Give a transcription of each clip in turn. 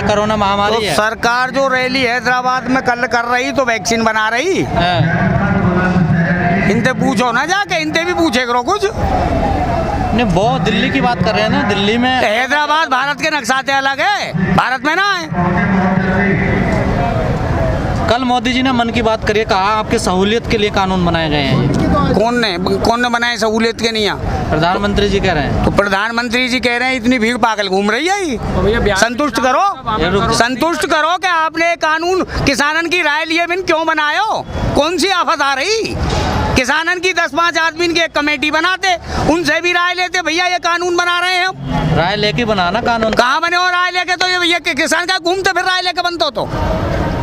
Corona महामारी तो है। सरकार जो रैली हैदराबाद में कल कर रही तो वैक्सीन बना रही। इनसे पूछो ना जाके, इनसे भी पूछे करो कुछ। नहीं, वो दिल्ली की बात कर रहे हैं ना, दिल्ली में। हैदराबाद भारत के नक्शाते अलग है, भारत में ना है। कल मोदी जी ने मन की बात करिए, कहा आपके सहूलियत के लिए कानून बनाए गए हैं। कौन ने बनाए सहूलियत के? नहीं, प्रधानमंत्री जी कह रहे हैं। तो प्रधानमंत्री जी कह रहे हैं इतनी भीड़ पागल घूम रही है। संतुष्ट करो कि आपने कानून किसानन की राय लिए बिन क्यों बनायो? कौन सी आफत आ रही? किसानन की 10-5 आदमी की एक कमेटी बनाते, उनसे भी राय लेते, भैया ये कानून बना रहे हैं हम। राय लेके बनाना कानून। कहाँ बने हो राय लेके? तो ये भैया किसान का घूमते फिर राय लेके बनते हो तो।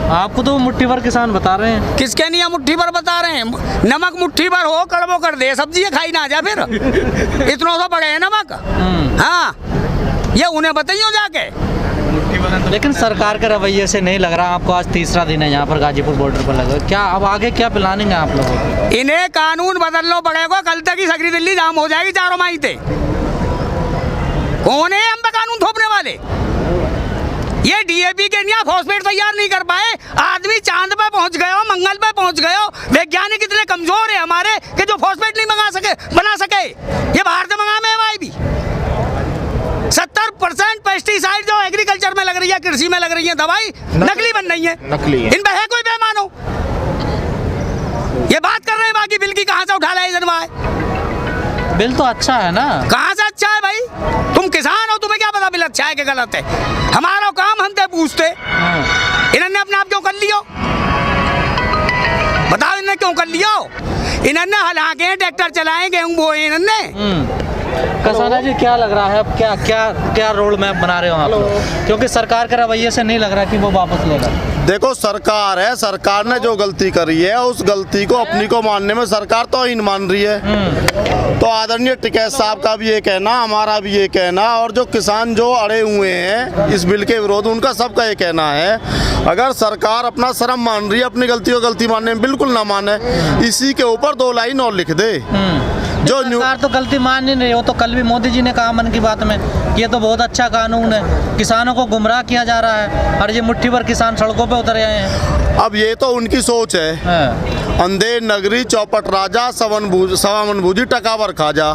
आपको तो मुट्ठी भर किसान बता रहे हैं। किसके नहीं मुट्ठी भर बता रहे हैं? नमक मुट्ठी भर हो, कड़बो कर दे, सब्जी खाई ना जा फिर। इतना तो पड़े है नमक। हाँ, ये उन्हें बताइयो जाके। लेकिन सरकार के रवैये से नहीं लग रहा। आपको आज तीसरा दिन है यहाँ पर गाजीपुर बॉर्डर पर लगा, क्या अब आगे क्या प्लानिंग है आप लोगों की? इन्हें कानून बदलना पड़ेगा। कल तक ही सकरी दिल्ली जाम हो जाएगी चारों माहीते। कौन है हम पे कानून थोपने वाले? ये डीएपी के नहीं फॉस्फेट तैयार नहीं कर पाए, आदमी चांद पे पहुंच गए हो, मंगल पे पहुंच गए हो। वैज्ञानिक इतने कमजोर है हमारे कि जो फॉस्फेट नहीं बना सके। ये बाहर से मंगा में भाई भी 70% पेस्टिसाइड जो एग्रीकल्चर में लग रही है, कृषि में लग रही है दवाई, नकली बन रही है। इन पे है कोई बेमानो? ये बात कर रहे हैं बाकी बिल की कहां से उठा लाए जनवाए? बिल तो अच्छा है ना। कहां से अच्छा है भाई? तुम किसान हो, तुम्हें क्या पता बिल अच्छा है कि गलत है? हमारा काम हम ते पूछते। इन्होंने अपने आप क्यों कर लियो? बताओ इन्हें क्यों कर लियो? इन्होंने हलाके ट्रैक्टर चलाए, गेहूं बोए इन्होंने। कसाना जी, क्या लग रहा है अब क्या रोड मैप बना रहे हो आप लोग? क्योंकि सरकार के रवैये से नहीं लग रहा कि वो वापस लेगा। देखो, सरकार है, सरकार ने जो गलती करी है उस गलती को अपनी को मानने में सरकार तो इन मान रही है। तो आदरणीय टिकैत साहब का भी ये कहना, हमारा भी ये कहना, और जो किसान जो अड़े हुए हैं इस बिल के विरोध, उनका सबका ये कहना है, अगर सरकार अपना शर्म मान रही है, अपनी गलती को गलती मानने में बिल्कुल ना माने, इसी के ऊपर 2 लाइन और लिख दे। जो सरकार तो गलती मान ही नहीं हो। तो कल भी मोदी जी ने कहा मन की बात में, ये तो बहुत अच्छा कानून है, किसानों को गुमराह किया जा रहा है और ये मुट्ठी भर किसान सड़कों पे उतर आए हैं। अब ये तो उनकी सोच है। अंधेर नगरी चौपट राजा, सवामन भूजी टकावर खाजा।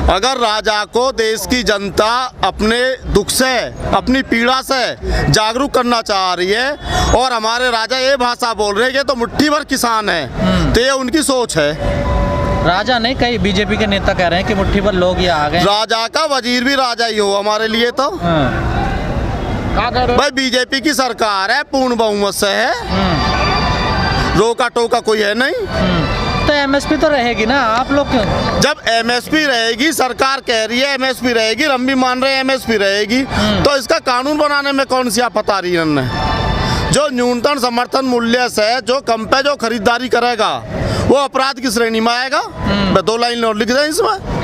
अगर राजा को देश की जनता अपने दुख से, अपनी पीड़ा से जागरूक करना चाह रही है और हमारे राजा ये भाषा बोल रहे हैं कि तो मुट्ठी भर किसान है, तो ये उनकी सोच है। राजा नहीं, कई बीजेपी के नेता कह रहे हैं कि मुट्ठी भर लोग ये आ गए। राजा का वजीर भी राजा ही हो हमारे लिए तो। भाई बीजेपी की सरकार है, पूर्ण बहुमत से है, रोका टोका कोई है नहीं। तो एमएसपी तो रहेगी ना, आप लोग क्यों? जब एमएसपी रहेगी, सरकार कह रही है एमएसपी रहेगी, हम भी मान रहे हैं एमएसपी रहेगी, तो इसका कानून बनाने में कौन सी आफत आ रही है? इन्होंने जो न्यूनतम समर्थन मूल्य से जो कम पे जो खरीदारी करेगा वो अपराध की श्रेणी में आएगा। 2 लाइन और लिख दें इसमें।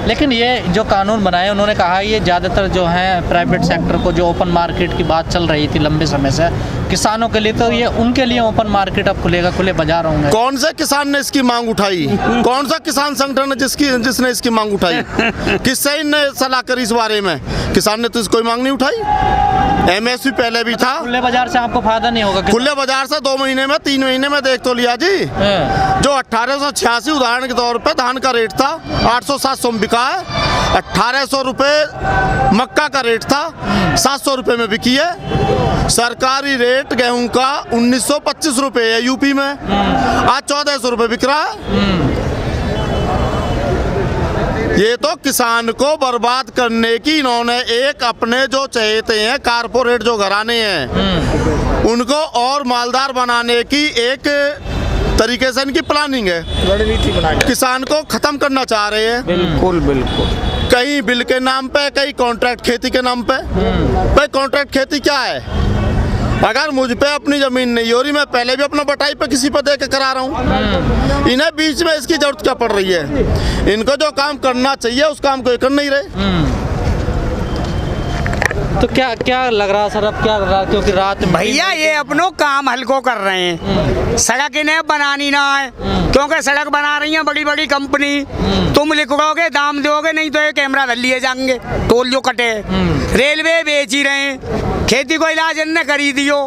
लेकिन ये जो कानून बनाए, उन्होंने कहा ये ज़्यादातर जो है प्राइवेट सेक्टर को, जो ओपन मार्केट की बात चल रही थी लंबे समय से, किसानों के लिए, तो ये उनके लिए ओपन मार्केट अब खुलेगा, खुले बाजार होंगे। कौन से किसान ने इसकी मांग उठाई? कौन सा किसान संगठन है जिसने इसकी मांग उठाई? किससे इनने सलाह करी इस बारे में? किसान ने तो इसकी कोई मांग नहीं उठाई। एमएसपी पहले भी था। खुले बाजार से आपको फायदा नहीं होगा? खुले बाजार से 2 महीने में, 3 महीने में देख तो लिया जी। जो 1886 उदाहरण के तौर पे धान का रेट था, 800-700 में बिका है। 1800 रुपये मक्का का रेट था, 700 रुपये में बिकी है। सरकारी रेट गेहूं का 1925 रुपये है यूपी में, आज 1400 रुपये बिक रहा है। ये तो किसान को बर्बाद करने की इन्होंने एक अपने जो चहेते हैं कारपोरेट जो घराने हैं उनको और मालदार बनाने की एक तरीके से इनकी प्लानिंग है, रणनीति बना के किसान को खत्म करना चाह रहे हैं। बिल्कुल बिल्कुल। कहीं बिल के नाम पे, कहीं कॉन्ट्रैक्ट खेती के नाम पे। भाई कॉन्ट्रैक्ट खेती क्या है? अगर मुझ पे अपनी जमीन नहीं हो रही, मैं पहले भी अपना बटाई पे किसी पे दे के करा रहा हूँ, इन्हें बीच में इसकी जरूरत क्या पड़ रही है? इनको जो काम करना चाहिए उस काम को कर नहीं रहे। तो क्या क्या लग रहा सर, अब क्या लग रहा, क्योंकि रात में भैया ये अपनों काम हल्को कर रहे हैं, सड़क इन्हें बनानी ना है, क्योंकि सड़क बना रही है बड़ी बड़ी कंपनी, तुम लिखोगे दाम दोगे, नहीं तो ये कैमरा धर लिए जाएंगे, टोल जो कटे, रेलवे बेच ही रहे हैं, खेती को इलाज इन्हें करी दियो,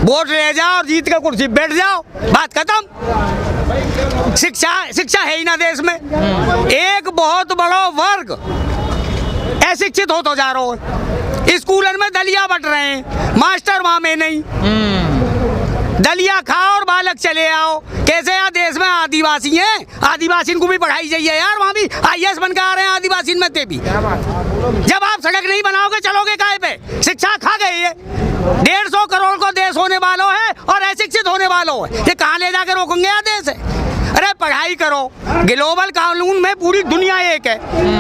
वोट ले जाओ और जीत के कुर्सी बैठ जाओ, बात खत्म। शिक्षा है ही ना देश में, एक बहुत बड़ा वर्ग अशिक्षित हो तो जा रहा है, स्कूलों में दलिया बट रहे हैं, मास्टर वहां में नहीं, दलिया खाओ और बालक चले आओ। कैसे यार देश में आदिवासी हैं, आदिवासी को भी पढ़ाई चाहिए यार, वहाँ भी IAS बन के आ रहे हैं आदिवासी में ते भी। जब आप सड़क नहीं बनाओगे चलोगे काहे पे? शिक्षा खा गई है, 150 करोड़ को देश होने वालों है और अशिक्षित होने वालों है, ये कहाँ ले जाके रोकेंगे यार देश है? अरे पढ़ाई करो, ग्लोबल कानून में पूरी दुनिया एक है,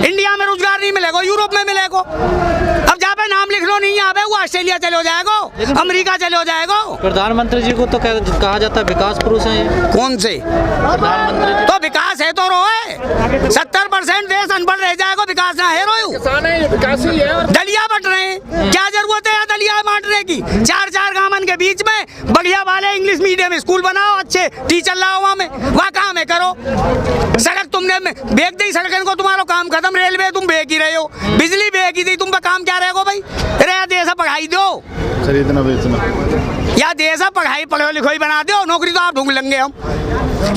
इंडिया में रोजगार नहीं मिलेगा, यूरोप में मिलेगा, अब जहाँ पे नाम लिख लो नहीं आवे वो ऑस्ट्रेलिया चले हो जाएगा, अमेरिका चले हो जाएगा। प्रधानमंत्री जी को तो कहा जाता है विकास पुरुष है ये। कौन से प्रधानमंत्री जी? तो विकास है तो रोए, 70% देश अनपढ़ रह जाएगा, विकास ना है रोयो, दलिया बट रहे हैं, क्या जरूरत है यार दलिया बांटने की? 4 गांवन के बीच में बढ़िया वाले इंग्लिश मीडियम स्कूल बनाओ, अच्छे टीचर लाओ, वहाँ काम है करो। सड़क तुमने बेच दी, सड़क को तुम्हारा काम खत्म, रेलवे तुम बेच ही रहे हो, बिजली बेच ही दी, तुम पे काम क्या रहेगा भाई? अरे देश पढ़ाई दो, खरीदना बेचना, या देश पढ़ाई पढ़ो लिखो ही बना दो, नौकरी तो आप ढूंढ लेंगे हम।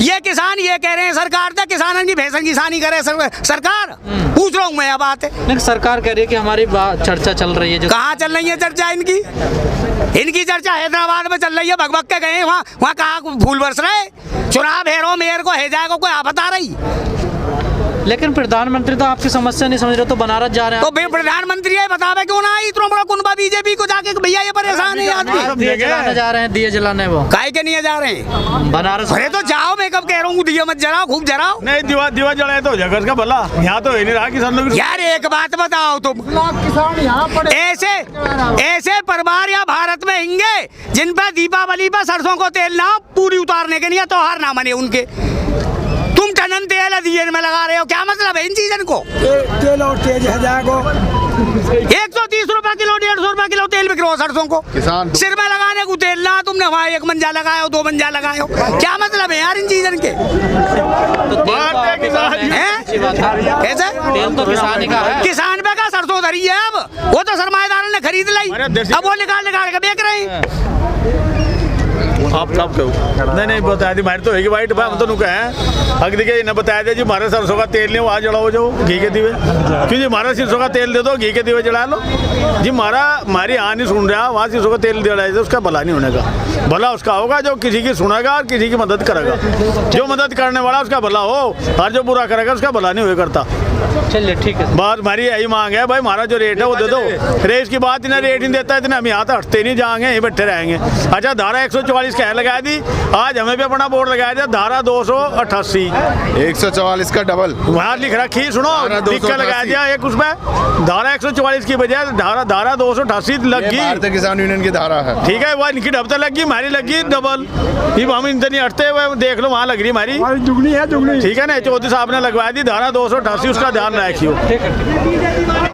ये किसान ये कह रहे हैं सरकार तो किसानों की भैंसन किसानी करे सरकार, पूछ रहा हूँ मैं, बात है। लेकिन सरकार कह रही है कि हमारी चर्चा चल रही है, जो कहाँ चल रही है चर्चा इनकी चर्चा हैदराबाद में चल रही है, भग के गए वहाँ कहाँ फूल बरस रहे, चुनाव हेरो मेयर को है जाएगा, कोई आफत आ रही। लेकिन प्रधानमंत्री तो आपकी समस्या नहीं समझ रहे, तो बनारस जा रहे हैं, तो प्रधानमंत्री है बतावे क्यों ना आई इतना बड़ा कुनबा बीजेपी को जाके भैया ये परेशान है आदमी, दिए जलाने जा रहे हैं, दिए जलाने वो काहे के नहीं जा रहे हैं बनारस? अरे तो जाओ, मैं कब कह रहा हूँ दिया मत जलाओ, खूब जलाओ, नहीं दिवा जलाए तो जगत का भला, यहाँ तो नहीं रहा किसानों की। यार एक बात बताओ तुम, ऐसे परिवार या भारत में हिंगे जिन पर दीपावली पर सरसों को तेल ना पूरी उतारने के लिए त्योहार ना मने उनके, तुम टनन तेल दिए में लगा रहे हो, क्या मतलब है इन चीजन को? तेल और तेज है जाएगा, 130 रुपए किलो, 150 रुपए किलो तेल बिक रहा हो सरसों को, किसान सिर में लगाने को तेल ना, तुमने वहाँ 1 मंजा लगाया 2 मंजा लगाए हो, क्या मतलब है यार इन चीजन के? कैसे तेल तो किसान का है, किसान पे का सरसों धरी है, अब वो तो सरमाएदारों ने खरीद लाई, अब वो निकाल के बेच रहे हैं। आप कब कहो नहीं बताया थी हमारी तो है वाइट भाई, हम तो नुका है अगर देखिए इन्हें बताया था जी हमारे सरसों का तेल नहीं वहाँ जलाओ जाओ घी के दीवे, क्यों जी हमारा सरसों का तेल दे दो घी के दीवे जला लो जी, हमारी यहाँ नहीं सुन रहा, वहाँ सरसों का तेल जलाए उसका भला नहीं होने का, भला उसका होगा जो किसी की सुनेगा और किसी की मदद करेगा, जो मदद करने वाला उसका भला हो और जो बुरा करेगा उसका भला नहीं हुआ करता। चलिए ठीक है, बात हमारी यही मांग है भाई, हमारा जो रेट है वो दे दो, रेट की बात इन्हें रेट नहीं देता, इतने हम यहाँ तो हटते नहीं जाएंगे, यहीं बैठे रहेंगे। अच्छा धारा 144 कह लगा दी, आज हमें भी अपना बोर्ड लगाया था धारा 288 144 का डबल वहाँ लिख रखी, सुनो लिख कर लगाया दिया एक उसमें, धारा 144 की बजाय धारा 288 लगी, भारतीय किसान यूनियन की धारा है, ठीक है, वह इनकी डबल लगी, हमारी लगी डबल, ये हम इनसे नहीं हटते हुए, देख लो वहाँ लग रही हमारी दुगनी है दुगनी, ठीक है ना, चौधरी साहब ने लगवा दी धारा 288, उसका ध्यान रखियो।